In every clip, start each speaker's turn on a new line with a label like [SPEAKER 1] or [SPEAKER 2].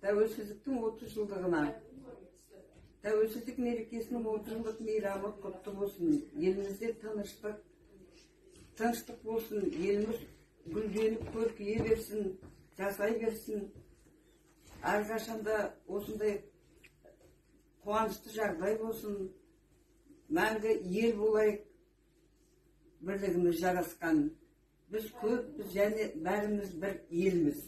[SPEAKER 1] Тәуелсіздіктің 30 жылдығына, тәуелсіздік мерекесінің 30 жылдық мейрамы құтты болсын. Елімізде тыныштық болсын, еліміз гүлденіп көркейе берсін, жасай берсін. Әрқашанда осындай қуанышты жағдай болсын. Мәңгі ел болайық, бірлігіміз жарасқан. Біз көппіз және бәріміз бір елміз.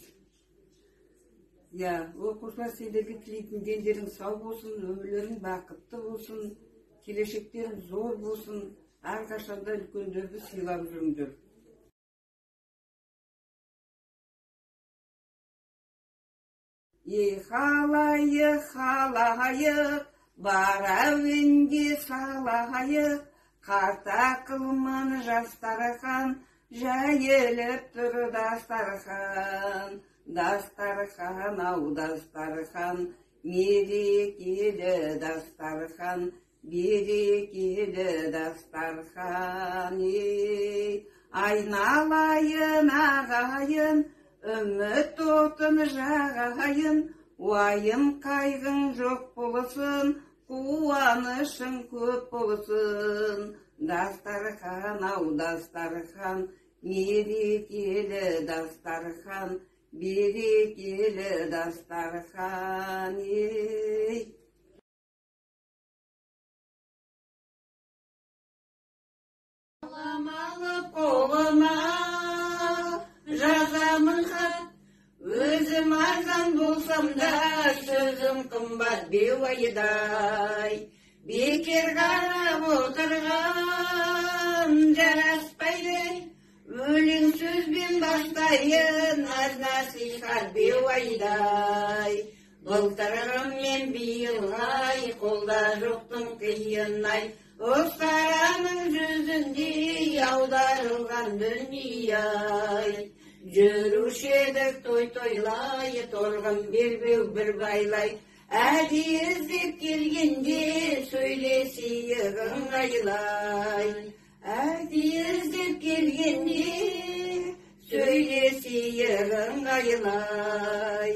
[SPEAKER 1] Оқушылар, сендерге тілейтін дендерің сау болсын, өмірлерің бақытты болсын, келешектерің зор болсын, әрқашанда үлкендерді сыйлап жүріңдер. Халайық, халайық, бар әуенге салайық, қарта қылман жастархан, жайылып тұр дастархан. Дастархан, ау дастархан, мерекелі дастархан, берекелі дастархан. Айналайын ағайын, үміт отын жағайын, уайым қайғың жоқ болсын, қуанышың көп болсын. Дастархан, ау дастархан, мерекелі дастархан, берекелі дастархан. Аламалы қолыма жазамын хат, өзім арзан болсам да, сөзім қымбат беуайдай. Бекер қарап отырған жараспайды, өлең сөзбен бастайын, аз насихат беуайдай. Былтырғым мен биылғай, қолда жоқтың қиын-ай, ұстараның жүзіндей аударылған дүние-ай. Жүруші едік той-тойлай, торғын бербеу бір байлай, әдейі іздеп келгенде сөйлесейік ыңғайлай. Әдейі іздеп келгенде сөйлесейік ыңғайлай.